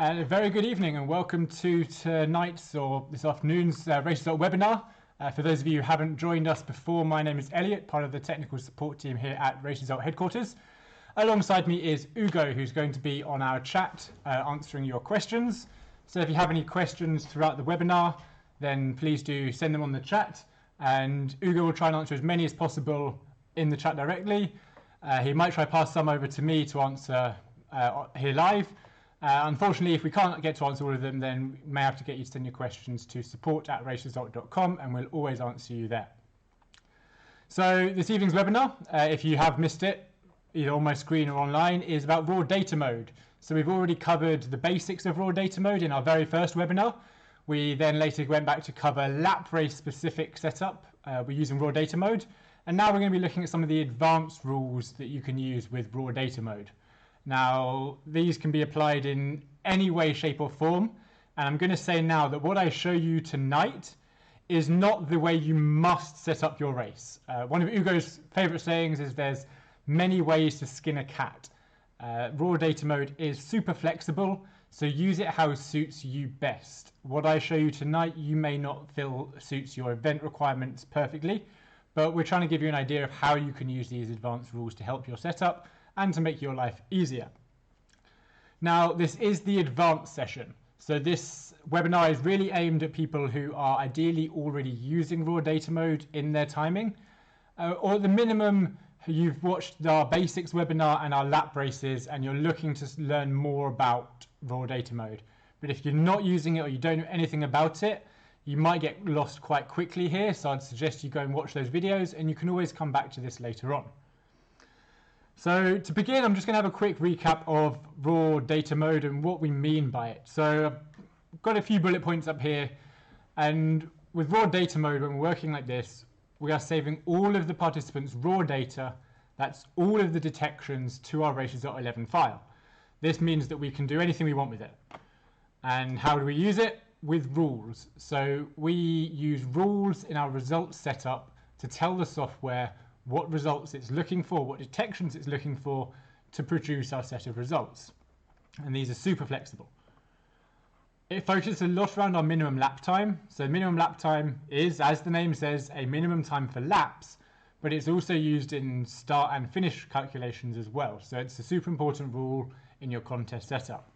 A very good evening and welcome to tonight's or this afternoon's Race Result webinar. For those of you who haven't joined us before, my name is Elliot, part of the technical support team here at Race Result headquarters. Alongside me is Ugo, who's going to be on our chat answering your questions. So if you have any questions throughout the webinar, then please do send them on the chat, and Ugo will try and answer as many as possible in the chat directly. He might try to pass some over to me to answer here live. Unfortunately, if we can't get to answer all of them, then we may have to get you to send your questions to support@raceresult.com, and we'll always answer you there. So this evening's webinar, if you have missed it, either on my screen or online, is about raw data mode. So we've already covered the basics of raw data mode in our very first webinar. We then later went back to cover lap race specific setup. We're using raw data mode. And now we're going to be looking at some of the advanced rules that you can use with raw data mode. Now, these can be applied in any way, shape or form. And I'm going to say now that what I show you tonight is not the way you must set up your race. One of Ugo's favorite sayings is there's many ways to skin a cat. Raw data mode is super flexible, so use it how it suits you best. What I show you tonight, you may not feel suits your event requirements perfectly, but we're trying to give you an idea of how you can use these advanced rules to help your setup and to make your life easier. Now, this is the advanced session. So this webinar is really aimed at people who are ideally already using raw data mode in their timing, or at the minimum, you've watched our basics webinar and our lap races and you're looking to learn more about raw data mode. But if you're not using it or you don't know anything about it, you might get lost quite quickly here. So I'd suggest you go and watch those videos, and you can always come back to this later on. So to begin, I'm just going to have a quick recap of raw data mode and what we mean by it. So I've got a few bullet points up here, and with raw data mode, when we're working like this, we are saving all of the participants' raw data, that's all of the detections, to our races.11 file. This means that we can do anything we want with it. And how do we use it? With rules. So we use rules in our results setup to tell the software what results it's looking for, what detections it's looking for to produce our set of results. And these are super flexible. It focuses a lot around our minimum lap time. So minimum lap time is, as the name says, a minimum time for laps, but it's also used in start and finish calculations as well. So it's a super important rule in your contest setup.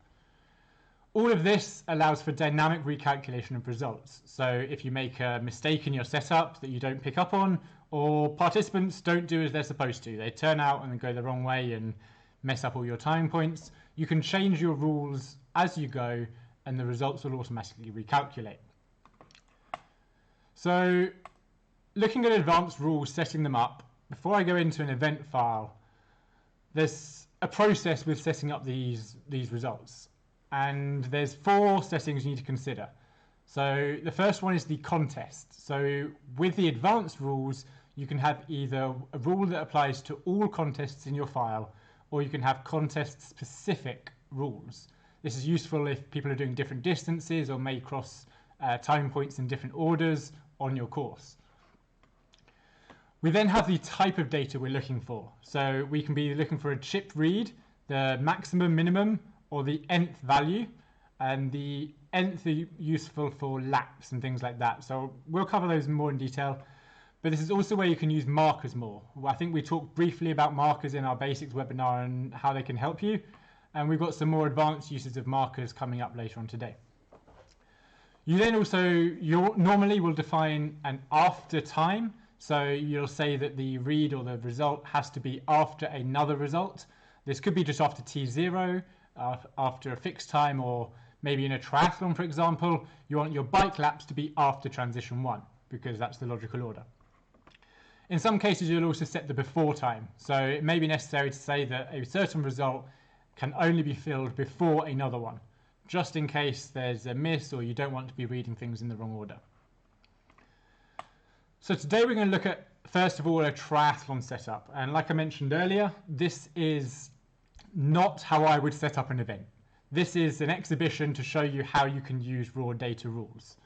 All of this allows for dynamic recalculation of results. So if you make a mistake in your setup that you don't pick up on, or participants don't do as they're supposed to, they turn out and go the wrong way and mess up all your timing points, you can change your rules as you go and the results will automatically recalculate. So looking at advanced rules, setting them up, before I go into an event file, there's a process with setting up these results. And there's 4 settings you need to consider. So the first one is the contest. So with the advanced rules, you can have either a rule that applies to all contests in your file, or you can have contest-specific rules. This is useful if people are doing different distances or may cross time points in different orders on your course. We then have the type of data we're looking for. So we can be looking for a chip read, the maximum, minimum, or the nth value, and the nth are useful for laps and things like that. So we'll cover those more in detail, but this is also where you can use markers more. I think we talked briefly about markers in our basics webinar and how they can help you, and we've got some more advanced uses of markers coming up later on today. You then also, normally will define an after time. So you'll say that the read or the result has to be after another result. This could be just after T0, after a fixed time, or maybe in a triathlon, for example, you want your bike laps to be after transition 1, because that's the logical order. In some cases, you'll also set the before time. So it may be necessary to say that a certain result can only be filled before another one, just in case there's a miss or you don't want to be reading things in the wrong order. So today we're going to look at, first of all, a triathlon setup. And like I mentioned earlier, this is not how I would set up an event. This is an exhibition to show you how you can use raw data rules.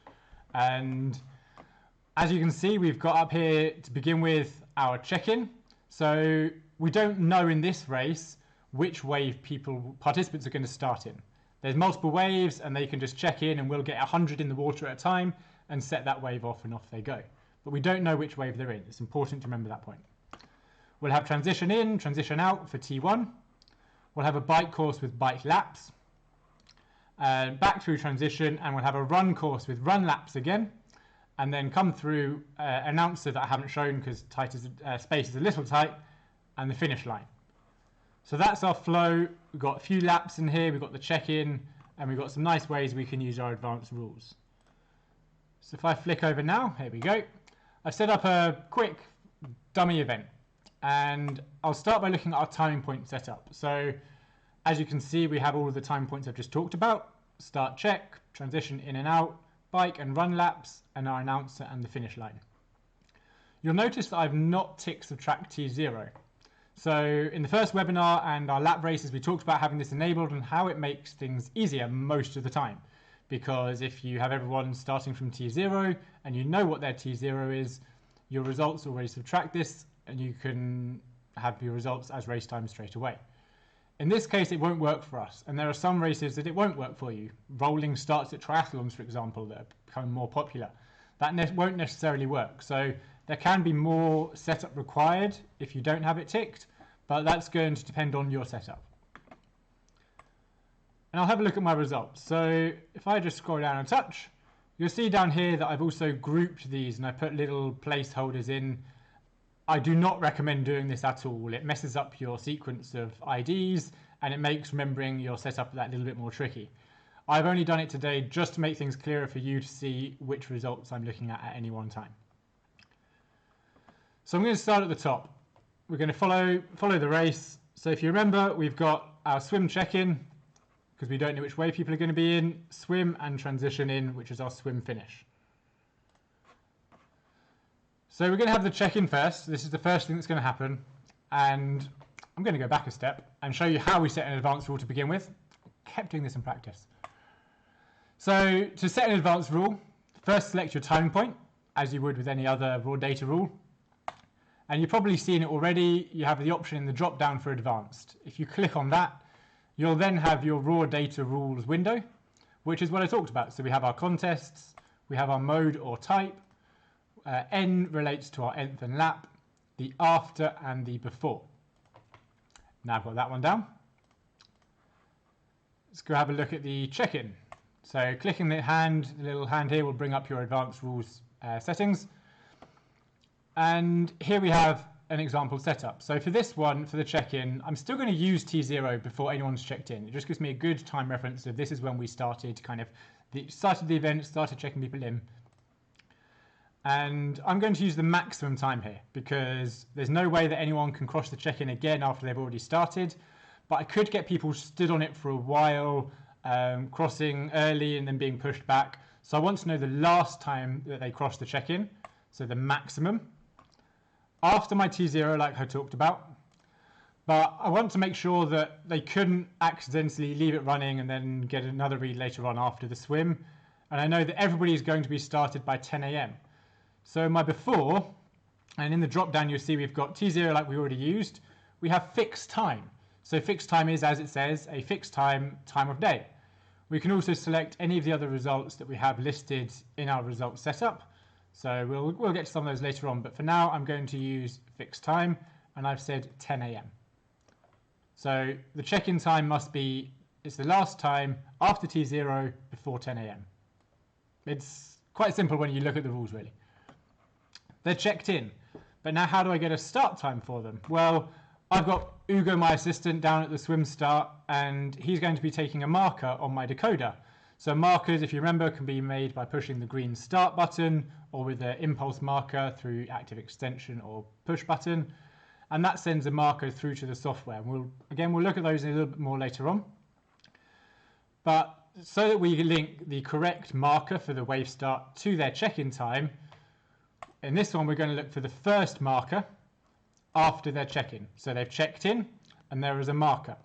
And as you can see, we've got up here to begin with our check-in. So we don't know in this race which wave participants are going to start in. There's multiple waves and they can just check in and we'll get 100 in the water at a time and set that wave off and off they go. But we don't know which wave they're in. It's important to remember that point. We'll have transition in, transition out for T1. We'll have a bike course with bike laps. Back through transition, and we'll have a run course with run laps again. And then come through announcer that I haven't shown because space is a little tight, and the finish line. So that's our flow. We've got a few laps in here, we've got the check-in, and we've got some nice ways we can use our advanced rules. So if I flick over now, here we go. I've set up a quick dummy event, and I'll start by looking at our timing point setup. So as you can see, we have all of the time points I've just talked about. Start check, transition in and out, bike and run laps, and our announcer and the finish line. You'll notice that I've not ticked subtract T0. So in the first webinar and our lap races, we talked about having this enabled and how it makes things easier most of the time. Because if you have everyone starting from T0 and you know what their T0 is, your results already subtract this and you can have your results as race time straight away. In this case, it won't work for us. And there are some races that it won't work for you. Rolling starts at triathlons, for example, that are becoming more popular. That won't necessarily work. So there can be more setup required if you don't have it ticked, but that's going to depend on your setup. And I'll have a look at my results. So if I just scroll down a touch, you'll see down here that I've also grouped these and I put little placeholders in. I do not recommend doing this at all. It messes up your sequence of IDs and it makes remembering your setup that little bit more tricky. I've only done it today just to make things clearer for you to see which results I'm looking at any one time. So I'm going to start at the top. We're going to follow the race. So if you remember, we've got our swim check-in, because we don't know which way people are going to be in, swim and transition in, which is our swim finish. So we're going to have the check-in first. This is the first thing that's going to happen. And I'm going to go back a step and show you how we set an advanced rule to begin with. Kept doing this in practice. So to set an advanced rule, first select your timing point, as you would with any other raw data rule. And you've probably seen it already. You have the option in the drop down for advanced. If you click on that, you'll then have your raw data rules window, which is what I talked about. So we have our contests, we have our mode or type, N relates to our nth and lap, the after and the before. Now I've got that one down. Let's go have a look at the check-in. So clicking the little hand here will bring up your advanced rules settings. And here we have an example setup. So for this one, for the check-in, I'm still going to use T0 before anyone's checked in. It just gives me a good time reference of this is when we started started the event, started checking people in. And I'm going to use the maximum time here because there's no way that anyone can cross the check-in again after they've already started. But I could get people stood on it for a while, crossing early and then being pushed back. So I want to know the last time that they crossed the check-in, so the maximum. After my T0, like I talked about, but I want to make sure that they couldn't accidentally leave it running and then get another read later on after the swim. And I know that everybody is going to be started by 10 AM. So my before, and in the drop down you'll see we've got T0 like we already used. We have fixed time. So fixed time is, as it says, a fixed time of day. We can also select any of the other results that we have listed in our results setup. So we'll get to some of those later on, but for now I'm going to use fixed time and I've said 10 AM. So the check-in time it's the last time after T0 before 10 AM. It's quite simple when you look at the rules really. They're checked in, but now how do I get a start time for them? Well, I've got Ugo, my assistant, down at the swim start and he's going to be taking a marker on my decoder. So markers, if you remember, can be made by pushing the green start button or with an impulse marker through active extension or push button. And that sends a marker through to the software. And we'll look at those a little bit more later on. But so that we link the correct marker for the wave start to their check-in time, in this one we're going to look for the first marker after their check-in. So they've checked in and there is a marker.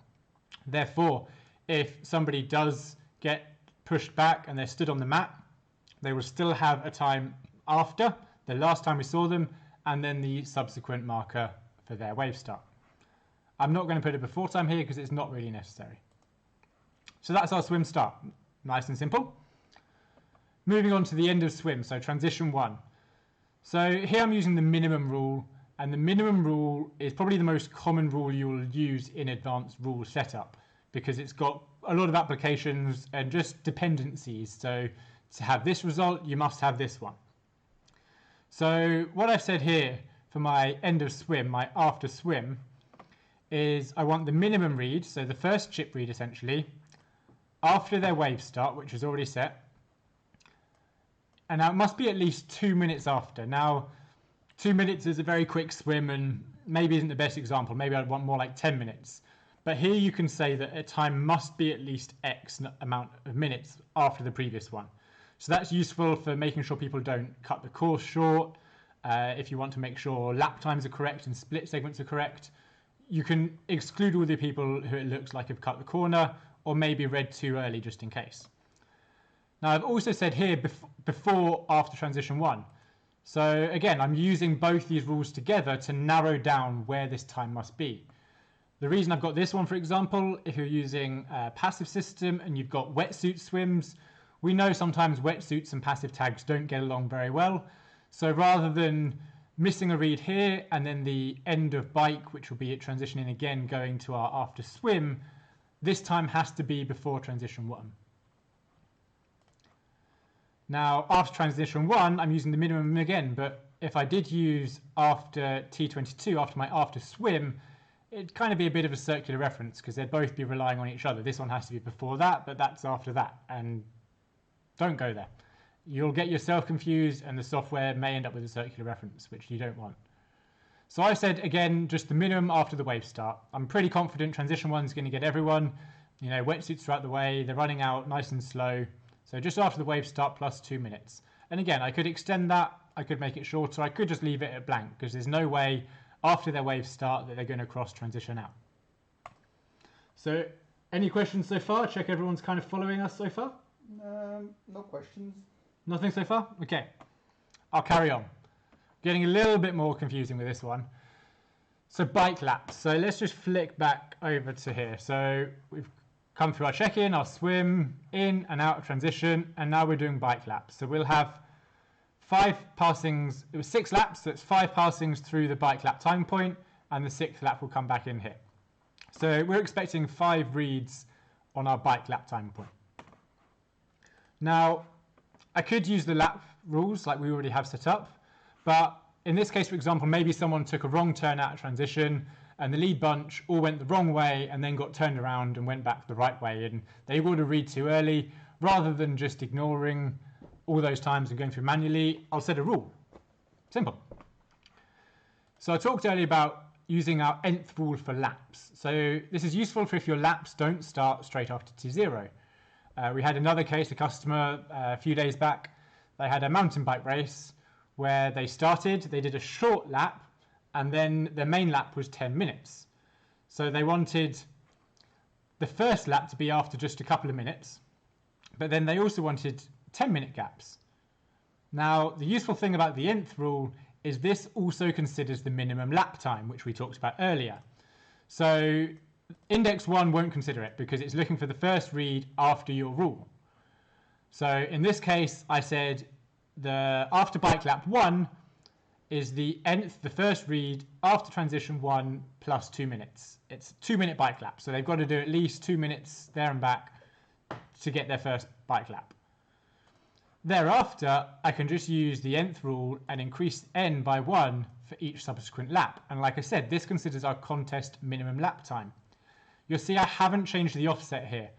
Therefore, if somebody does get pushed back and they're stood on the mat, they will still have a time after the last time we saw them and then the subsequent marker for their wave start. I'm not going to put a before time here because it's not really necessary. So that's our swim start. Nice and simple. Moving on to the end of swim, so transition 1. So here I'm using the minimum rule, and the minimum rule is probably the most common rule you'll use in advanced rule setup because it's got a lot of applications and just dependencies. So to have this result, you must have this one. So what I've said here for my end of swim, my after swim, is I want the minimum read, so the first chip read essentially, after their wave start, which is already set. And now it must be at least 2 minutes after. Now, 2 minutes is a very quick swim and maybe isn't the best example. Maybe I'd want more like 10 minutes. But here you can say that a time must be at least X amount of minutes after the previous one. So that's useful for making sure people don't cut the course short. If you want to make sure lap times are correct and split segments are correct, you can exclude all the people who it looks like have cut the corner or maybe read too early just in case. Now I've also said here before, after transition 1. So again, I'm using both these rules together to narrow down where this time must be. The reason I've got this one, for example, if you're using a passive system and you've got wetsuit swims, we know sometimes wetsuits and passive tags don't get along very well. So rather than missing a read here and then the end of bike, which will be it transitioning again, going to our after swim, this time has to be before transition 1. Now, after transition 1, I'm using the minimum again, but if I did use after T22, after my after swim, it'd kind of be a bit of a circular reference because they'd both be relying on each other. This one has to be before that, but that's after that, and don't go there. You'll get yourself confused and the software may end up with a circular reference, which you don't want. So I said, again, just the minimum after the wave start. I'm pretty confident transition 1 is going to get everyone. You know, wetsuits are out the way, they're running out nice and slow. So just after the wave start plus 2 minutes. And again, I could extend that, I could make it shorter, I could just leave it at blank because there's no way after their wave start that they're going to cross transition out. So any questions so far? Check everyone's kind of following us so far? No questions. Nothing so far? Okay, I'll carry on. Getting a little bit more confusing with this one. So bike laps. So let's just flick back over to here. So we've come through our check-in, our swim, in and out of transition, and now we're doing bike laps. So we'll have 5 passings, it was 6 laps, so it's 5 passings through the bike lap time point, and the 6th lap will come back in here. So we're expecting 5 reads on our bike lap time point. Now, I could use the lap rules like we already have set up, but in this case, for example, maybe someone took a wrong turn out of transition and the lead bunch all went the wrong way and then got turned around and went back the right way, and they would have read too early. Rather than just ignoring all those times and going through manually, I'll set a rule. Simple. So I talked earlier about using our nth rule for laps. So this is useful for if your laps don't start straight after T0. We had another case, a customer a few days back, they had a mountain bike race where they started, they did a short lap, and then their main lap was 10 minutes. So they wanted the first lap to be after just a couple of minutes, but then they also wanted 10-minute gaps. Now, the useful thing about the nth rule is this also considers the minimum lap time, which we talked about earlier. So index 1 won't consider it because it's looking for the first read after your rule. So in this case, I said the after bike lap 1 is the nth, the first read after transition 1 plus 2 minutes. It's a 2-minute bike lap, so they've got to do at least 2 minutes there and back to get their first bike lap. Thereafter, I can just use the nth rule and increase n by 1 for each subsequent lap. And like I said, this considers our contest minimum lap time. You'll see I haven't changed the offset here.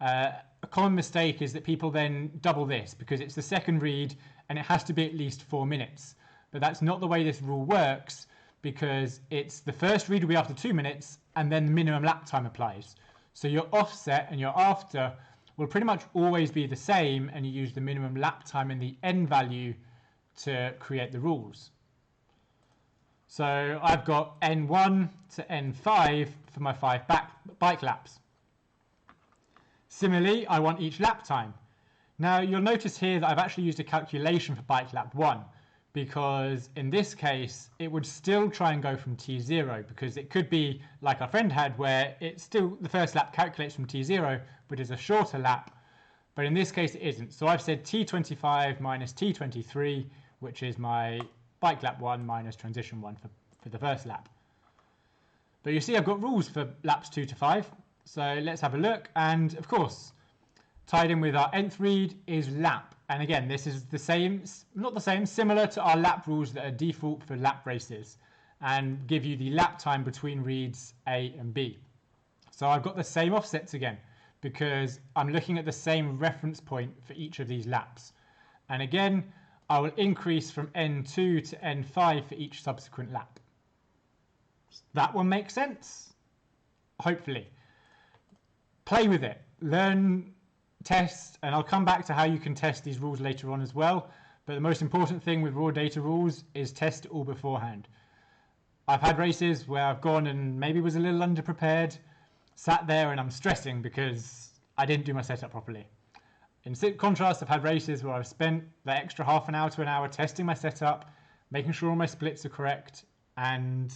A common mistake is that people then double this because it's the second read and it has to be at least 4 minutes. But that's not the way this rule works because it's the first read will be after 2 minutes and then the minimum lap time applies. So your offset and your after will pretty much always be the same, and you use the minimum lap time and the n value to create the rules. So I've got n1 to n5 for my 5 bike laps. Similarly, I want each lap time. Now you'll notice here that I've actually used a calculation for bike lap 1 because in this case, it would still try and go from T0, because it could be like our friend had, where it's still the first lap calculates from T0, but is a shorter lap. But in this case, it isn't. So I've said T25 minus T23, which is my bike lap 1 minus transition 1 for the first lap. But you see, I've got rules for laps 2 to 5. So let's have a look. And of course, tied in with our nth read is lap. And again, this is the same, not the same, similar to our lap rules that are default for lap races and give you the lap time between reads A and B. So I've got the same offsets again, because I'm looking at the same reference point for each of these laps. And again, I will increase from N2 to N5 for each subsequent lap. That one makes sense? Hopefully. Play with it. Learn, test, and I'll come back to how you can test these rules later on as well. But the most important thing with raw data rules is test it all beforehand. I've had races where I've gone and maybe was a little underprepared, sat there and I'm stressing because I didn't do my setup properly. In contrast, I've had races where I've spent the extra half an hour to an hour testing my setup, making sure all my splits are correct, and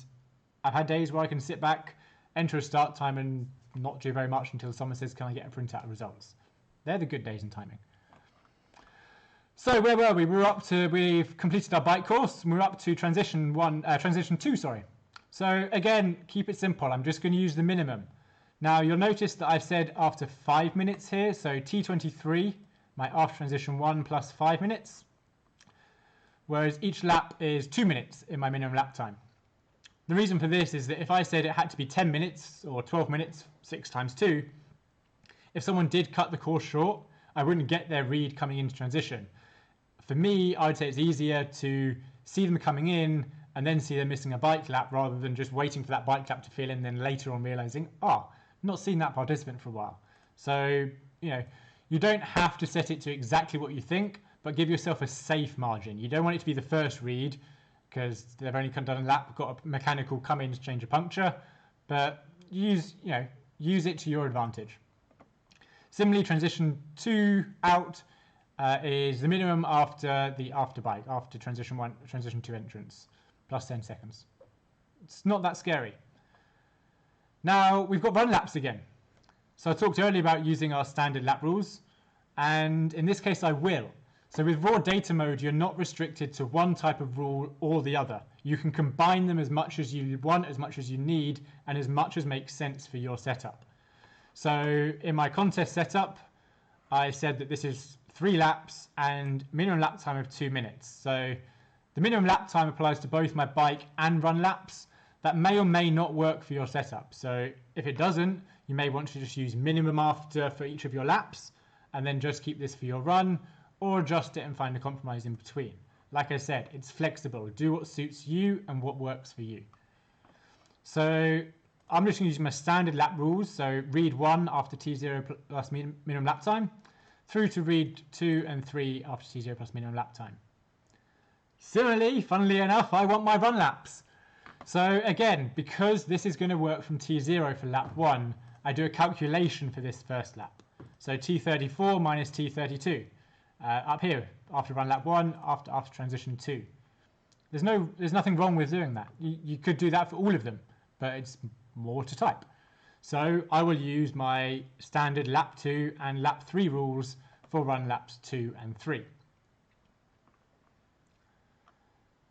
I've had days where I can sit back, enter a start time and not do very much until someone says, can I get a printout of results? They're the good days in timing. So where were we? We've completed our bike course and we're up to transition 2, sorry. So again, keep it simple. I'm just going to use the minimum. Now you'll notice that I've said after 5 minutes here, so T23, my after transition 1 plus 5 minutes, whereas each lap is 2 minutes in my minimum lap time. The reason for this is that if I said it had to be 10 minutes or 12 minutes, 6 times 2, if someone did cut the course short, I wouldn't get their read coming into transition. For me, I would say it's easier to see them coming in and then see them missing a bike lap rather than just waiting for that bike lap to fill in, then later on realizing, not seen that participant for a while. So, you don't have to set it to exactly what you think, but give yourself a safe margin. You don't want it to be the first read because they've only done a lap, got a mechanical come in to change a puncture, but use it to your advantage. Similarly, transition 2 out is the minimum after the bike, after transition 2 entrance, plus 10 seconds. It's not that scary. Now we've got run laps again. So I talked earlier about using our standard lap rules, and in this case I will. So with raw data mode, you're not restricted to one type of rule or the other. You can combine them as much as you want, as much as you need, and as much as makes sense for your setup. So in my contest setup, I said that this is 3 laps and minimum lap time of 2 minutes. So the minimum lap time applies to both my bike and run laps. That may or may not work for your setup. So if it doesn't, you may want to just use minimum after for each of your laps and then just keep this for your run, or adjust it and find a compromise in between. Like I said, it's flexible. Do what suits you and what works for you. So I'm just going to use my standard lap rules. So read 1 after T0 plus minimum lap time, through to read 2 and 3 after T0 plus minimum lap time. Similarly, funnily enough, I want my run laps. So again, because this is going to work from T0 for lap 1, I do a calculation for this first lap. So T34 minus T32. Up here, after run lap 1, after transition 2. There's nothing wrong with doing that. You could do that for all of them, but it's more to type. So I will use my standard lap 2 and lap 3 rules for run laps 2 and 3.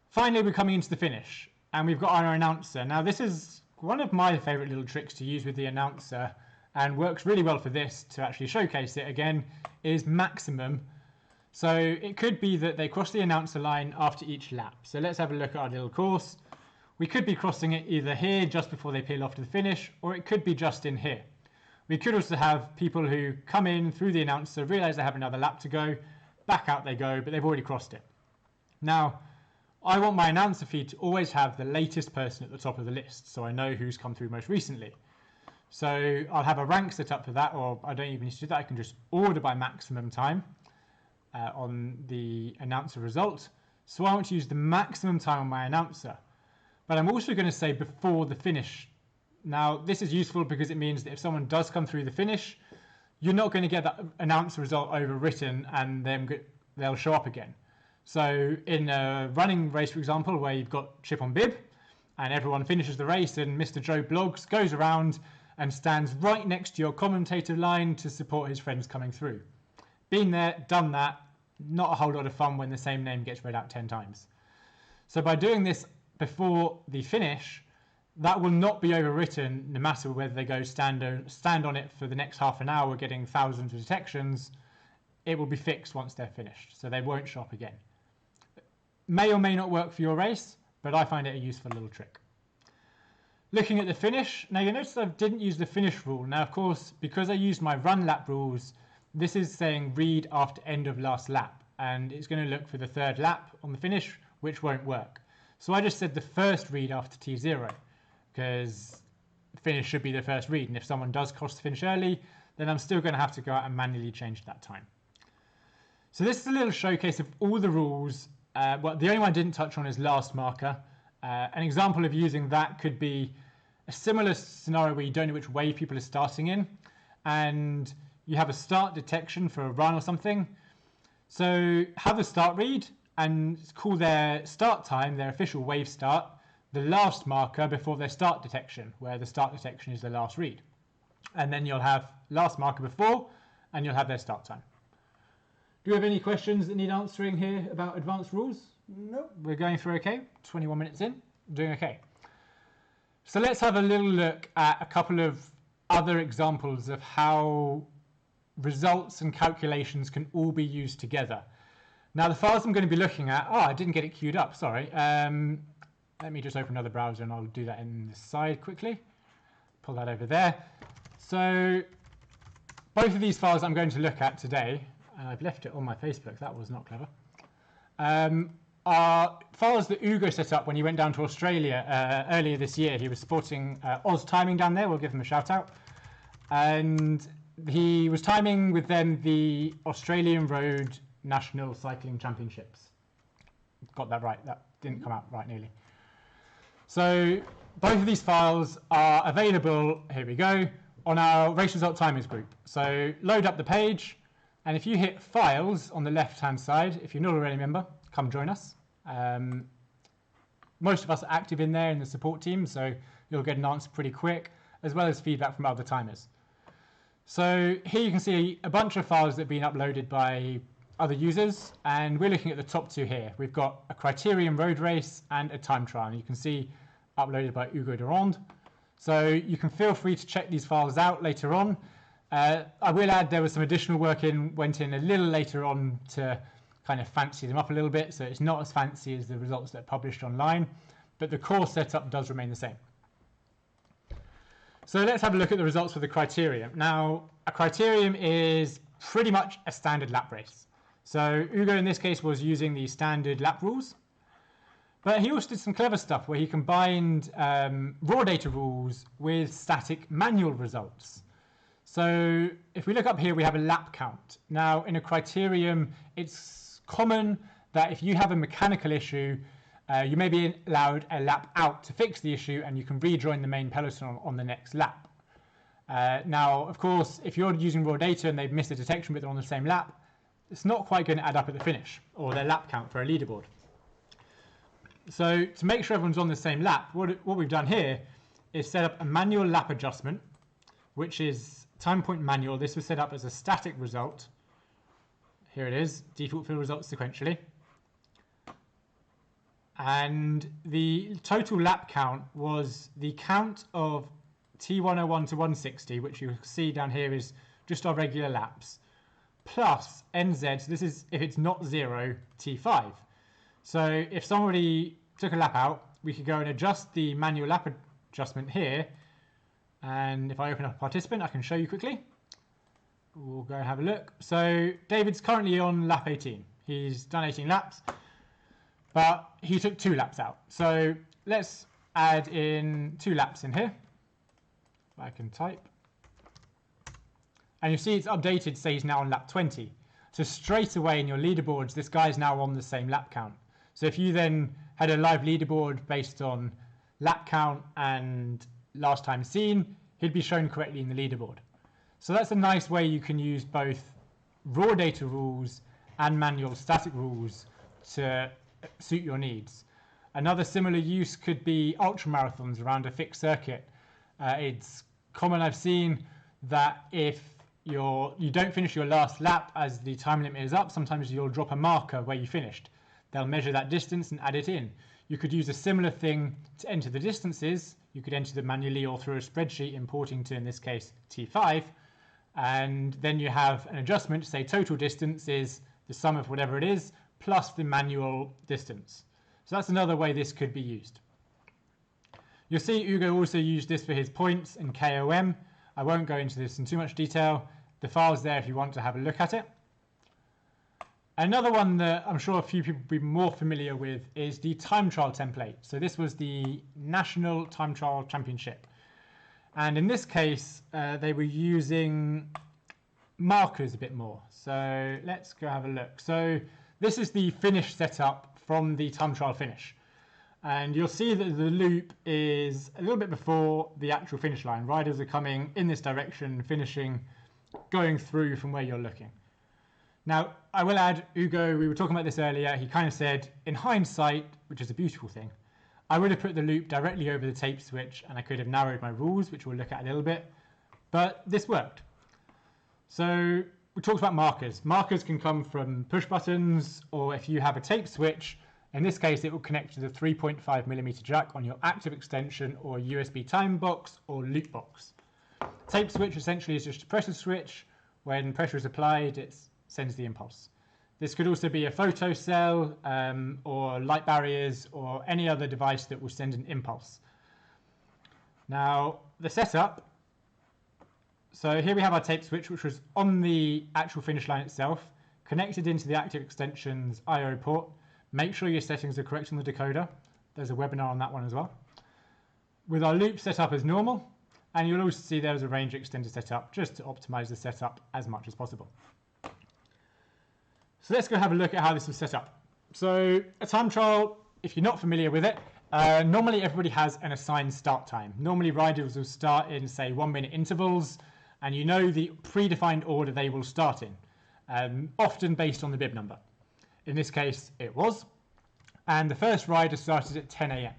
Finally, we're coming into the finish, and we've got our announcer. Now this is one of my favorite little tricks to use with the announcer, and works really well for this to actually showcase it again, is maximum. So it could be that they cross the announcer line after each lap. So let's have a look at our little course. We could be crossing it either here just before they peel off to the finish, or it could be just in here. We could also have people who come in through the announcer, realise they have another lap to go, back out they go, but they've already crossed it. Now, I want my announcer feed to always have the latest person at the top of the list, so I know who's come through most recently. So I'll have a rank set up for that, or I don't even need to do that. I can just order by maximum time on the announcer result. So I want to use the maximum time on my announcer. But I'm also going to say before the finish. Now, this is useful because it means that if someone does come through the finish, you're not going to get that announcer result overwritten and then they'll show up again. So in a running race, for example, where you've got chip on bib and everyone finishes the race and Mr. Joe Bloggs goes around and stands right next to your commentator line to support his friends coming through. Been there, done that, not a whole lot of fun when the same name gets read out 10 times. So by doing this before the finish, that will not be overwritten no matter whether they go stand on it for the next half an hour getting thousands of detections. It will be fixed once they're finished, so they won't show up again. May or may not work for your race, but I find it a useful little trick. Looking at the finish, now you notice I didn't use the finish rule. Now of course, because I used my run lap rules, this is saying read after end of last lap, and it's going to look for the third lap on the finish, which won't work. So I just said the first read after T0, because the finish should be the first read, and if someone does cross the finish early, then I'm still going to have to go out and manually change that time. So this is a little showcase of all the rules. Well, the only one I didn't touch on is last marker. An example of using that could be a similar scenario where you don't know which wave people are starting in, and you have a start detection for a run or something. So have a start read and call their start time, their official wave start, the last marker before their start detection, where the start detection is the last read. And then you'll have last marker before, and you'll have their start time. Do you have any questions that need answering here about advanced rules? No. We're going through okay, 21 minutes in, doing okay. So let's have a little look at a couple of other examples of how results and calculations can all be used together. Now the files I'm going to be looking at, I didn't get it queued up, sorry. Let me just open another browser and I'll do that in the side quickly. Pull that over there. So both of these files I'm going to look at today, and I've left it on my Facebook, that was not clever, are files that Ugo set up when he went down to Australia earlier this year. He was supporting Oz Timing down there, we'll give him a shout out. And he was timing with them the Australian Road National Cycling Championships. Got that right, that didn't come out right nearly. So both of these files are available, here we go, on our Race Result Timers group. So load up the page, and if you hit Files on the left-hand side, if you're not already a member, come join us. Most of us are active in there in the support team, so you'll get an answer pretty quick, as well as feedback from other timers. So here you can see a bunch of files that have been uploaded by other users, and we're looking at the top two here. We've got a criterium road race and a time trial, and you can see uploaded by Ugo Durand. So you can feel free to check these files out later on. I will add there was some additional work went in a little later on to kind of fancy them up a little bit, so it's not as fancy as the results that are published online, but the core setup does remain the same. So let's have a look at the results for the criterium. Now, a criterium is pretty much a standard lap race. So Ugo in this case was using the standard lap rules, but he also did some clever stuff where he combined raw data rules with static manual results. So if we look up here, we have a lap count. Now in a criterium, it's common that if you have a mechanical issue, you may be allowed a lap out to fix the issue, and you can rejoin the main peloton on the next lap. Now, of course, if you're using raw data and they've missed a detection but they're on the same lap, it's not quite going to add up at the finish, or their lap count for a leaderboard. So to make sure everyone's on the same lap, what we've done here is set up a manual lap adjustment, which is time point manual. This was set up as a static result. Here it is, default field results sequentially. And the total lap count was the count of T101 to 160, which you see down here is just our regular laps, plus NZ, so this is if it's not 0, T5. So if somebody took a lap out, we could go and adjust the manual lap adjustment here. And if I open up a participant, I can show you quickly. We'll go and have a look. So David's currently on lap 18. He's done 18 laps, but he took 2 laps out. So let's add in 2 laps in here. I can type. And you see it's updated, say he's now on lap 20. So straight away in your leaderboards, this guy's now on the same lap count. So if you then had a live leaderboard based on lap count and last time seen, he'd be shown correctly in the leaderboard. So that's a nice way you can use both raw data rules and manual static rules to suit your needs. Another similar use could be ultra marathons around a fixed circuit. It's common, I've seen, that if you don't finish your last lap as the time limit is up, sometimes you'll drop a marker where you finished. They'll measure that distance and add it in. You could use a similar thing to enter the distances. You could enter them manually or through a spreadsheet importing to, in this case, T5. And then you have an adjustment to say total distance is the sum of whatever it is plus the manual distance. So that's another way this could be used. You'll see Ugo also used this for his points and KOM. I won't go into this in too much detail. The file's there if you want to have a look at it. Another one that I'm sure a few people will be more familiar with is the time trial template. So this was the National Time Trial Championship. And in this case, they were using markers a bit more. So let's go have a look. So this is the finish setup from the time trial finish. And you'll see that the loop is a little bit before the actual finish line. Riders are coming in this direction, finishing, going through from where you're looking. Now, I will add, Ugo, we were talking about this earlier, he kind of said, in hindsight, which is a beautiful thing, I would have put the loop directly over the tape switch and I could have narrowed my rules, which we'll look at a little bit, but this worked. So we talked about markers. Markers can come from push buttons, or if you have a tape switch, in this case, it will connect to the 3.5mm jack on your active extension or USB time box or loop box. Tape switch essentially is just a pressure switch. When pressure is applied, it sends the impulse. This could also be a photo cell or light barriers or any other device that will send an impulse. Now, the setup. So here we have our tape switch, which was on the actual finish line itself, connected into the active extension's I/O port. Make sure your settings are correct on the decoder. There's a webinar on that one as well. With our loop set up as normal, and you'll also see there's a range extender set up just to optimize the setup as much as possible. So let's go have a look at how this was set up. So a time trial, if you're not familiar with it, normally everybody has an assigned start time. Normally riders will start in, say, 1 minute intervals, and you know the predefined order they will start in, often based on the bib number. In this case, it was. And the first rider started at 10 a.m.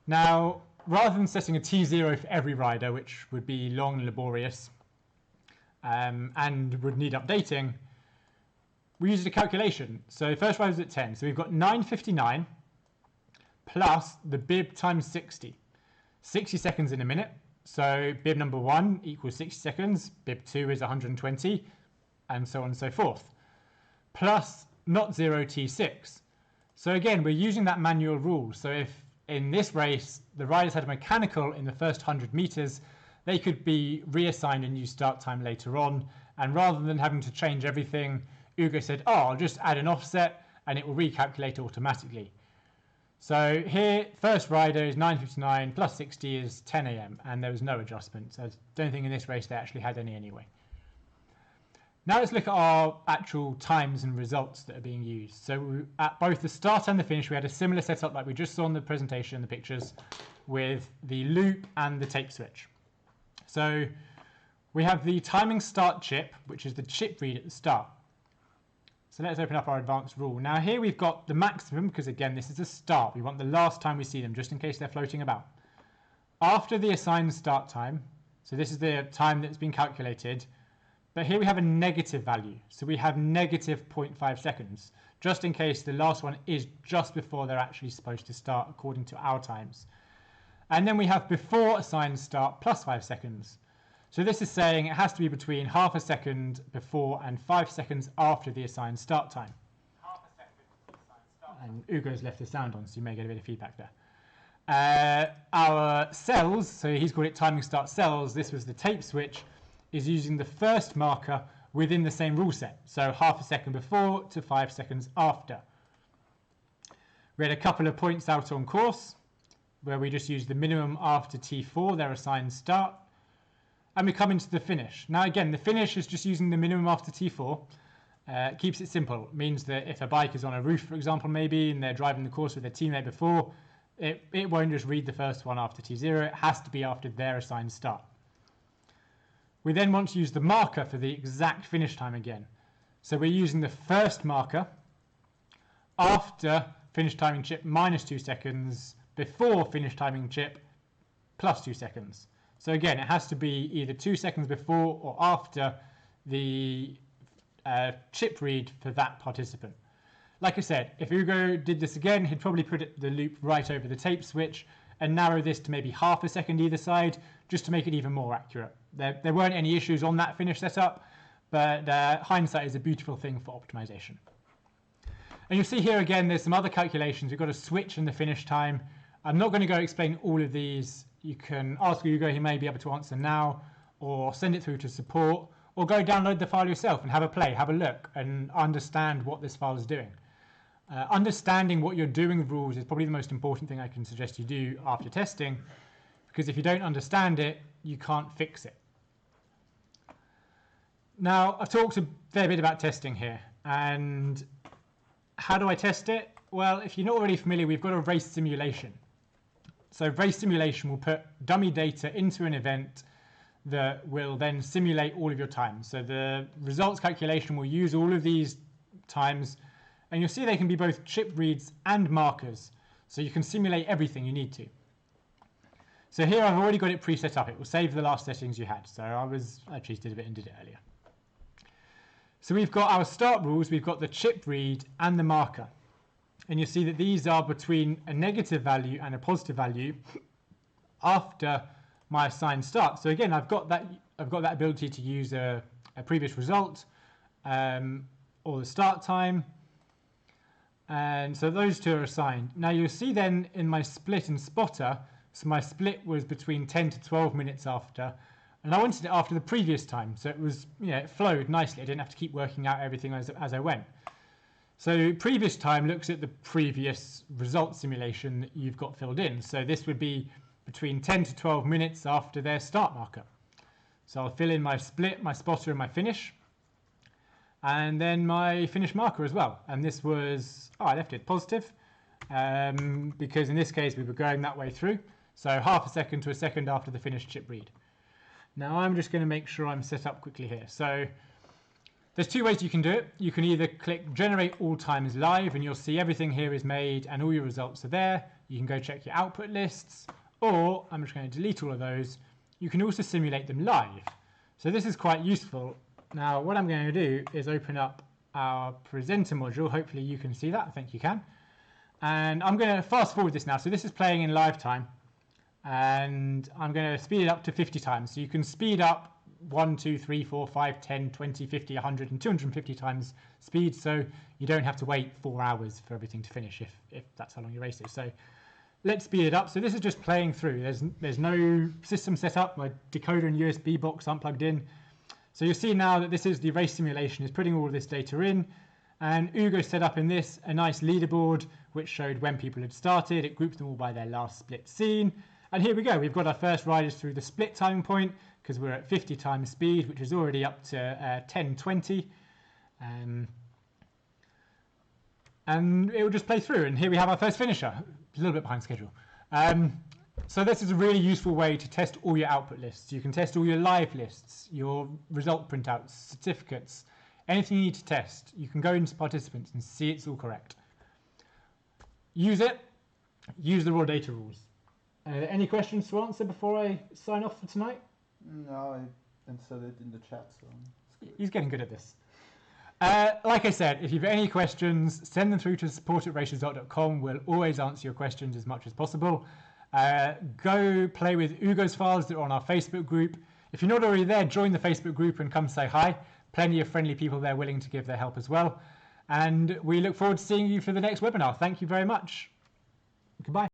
Now, rather than setting a T0 for every rider, which would be long and laborious and would need updating, we used a calculation. So first rider was at 10. So we've got 9:59 plus the bib times 60. 60 seconds in a minute. So bib number 1 equals 60 seconds. Bib 2 is 120, and so on and so forth. Plus not 0 T6. So again, we're using that manual rule. So if in this race the riders had a mechanical in the first 100 meters, they could be reassigned a new start time later on. And rather than having to change everything, Ugo said, oh, I'll just add an offset and it will recalculate automatically. So here, first rider is 9:59 plus 60 is 10 a.m. and there was no adjustment. So I don't think in this race they actually had any anyway. Now let's look at our actual times and results that are being used. So at both the start and the finish, we had a similar setup like we just saw in the presentation, the pictures, with the loop and the tape switch. So we have the timing start chip, which is the chip read at the start. So let's open up our advanced rule. Now here we've got the maximum, because again, this is a start. We want the last time we see them, just in case they're floating about. After the assigned start time, so this is the time that's been calculated, but here we have a negative value. So we have negative 0.5 seconds, just in case the last one is just before they're actually supposed to start according to our times. And then we have before assigned start plus 5 seconds. So this is saying it has to be between half a second before and 5 seconds after the assigned start time. Half a second assigned start time. And Ugo's left the sound on, so you may get a bit of feedback there. Our cells, so he's called it timing start cells, this was the tape switch, is using the first marker within the same rule set. So half a second before to 5 seconds after. We had a couple of points out on course, where we just used the minimum after T4, their assigned start. And we come into the finish. Now again, the finish is just using the minimum after T4. Keeps it simple. It means that if a bike is on a roof, for example, maybe, and they're driving the course with their teammate before, it won't just read the first one after T0. It has to be after their assigned start. We then want to use the marker for the exact finish time again. So we're using the first marker after finish timing chip minus 2 seconds, before finish timing chip plus 2 seconds. So again, it has to be either 2 seconds before or after the chip read for that participant. Like I said, if Ugo did this again, he'd probably put the loop right over the tape switch and narrow this to maybe half a second either side, just to make it even more accurate. There weren't any issues on that finish setup, but hindsight is a beautiful thing for optimization. And you'll see here again, there's some other calculations. We've got a switch in the finish time. I'm not going to go explain all of these. You can ask Ugo, he may be able to answer now, or send it through to support, or go download the file yourself and have a play, have a look, and understand what this file is doing. Understanding what you're doing with rules is probably the most important thing I can suggest you do after testing, because if you don't understand it, you can't fix it. Now, I've talked a fair bit about testing here, and how do I test it? Well, if you're not already familiar, we've got a race simulation. So race simulation will put dummy data into an event that will then simulate all of your times. So the results calculation will use all of these times, and you'll see they can be both chip reads and markers. So you can simulate everything you need to. So here I've already got it pre-set up. It will save the last settings you had. So I cheated a bit and did it earlier. So we've got our start rules, we've got the chip read and the marker. And you'll see that these are between a negative value and a positive value after my assigned start. So again, I've got that ability to use a previous result or the start time. And so those two are assigned. Now you'll see then in my split and spotter, so my split was between 10 to 12 minutes after, and I wanted it after the previous time. So it was, it flowed nicely. I didn't have to keep working out everything as I went. So previous time looks at the previous result simulation that you've got filled in. So this would be between 10 to 12 minutes after their start marker. So I'll fill in my split, my spotter, and my finish. And then my finish marker as well. And this was, I left it positive because in this case we were going that way through. So half a second to a second after the finished chip read. Now I'm just going to make sure I'm set up quickly here. So there's two ways you can do it. You can either click generate all times live and you'll see everything here is made and all your results are there. You can go check your output lists, or I'm just going to delete all of those. You can also simulate them live. So this is quite useful. Now what I'm going to do is open up our presenter module. Hopefully you can see that. I think you can. And I'm going to fast forward this now. So this is playing in live time. And I'm going to speed it up to 50 times. So you can speed up 1, 2, 3, 4, 5, 10, 20, 50, 100 and 250 times speed. So you don't have to wait 4 hours for everything to finish if that's how long your race is. So let's speed it up. So this is just playing through. There's no system set up. My decoder and USB box aren't plugged in. So you'll see now that this is the race simulation. It's putting all of this data in. And Ugo set up in this a nice leaderboard which showed when people had started. It grouped them all by their last split scene. And here we go. We've got our first riders through the split timing point because we're at 50 times speed, which is already up to 10:20. And it will just play through. And here we have our first finisher. A little bit behind schedule. So this is a really useful way to test all your output lists. You can test all your live lists, your result printouts, certificates, anything you need to test. You can go into participants and see it's all correct. Use it. Use the raw data rules. Any questions to answer before I sign off for tonight? No, I inserted it in the chat, so it's good. He's getting good at this. Like I said, if you've any questions, send them through to support@raceresult.com. We'll always answer your questions as much as possible. Go play with Ugo's files that are on our Facebook group. If you're not already there, join the Facebook group and come say hi. Plenty of friendly people there willing to give their help as well. And we look forward to seeing you for the next webinar. Thank you very much. Goodbye.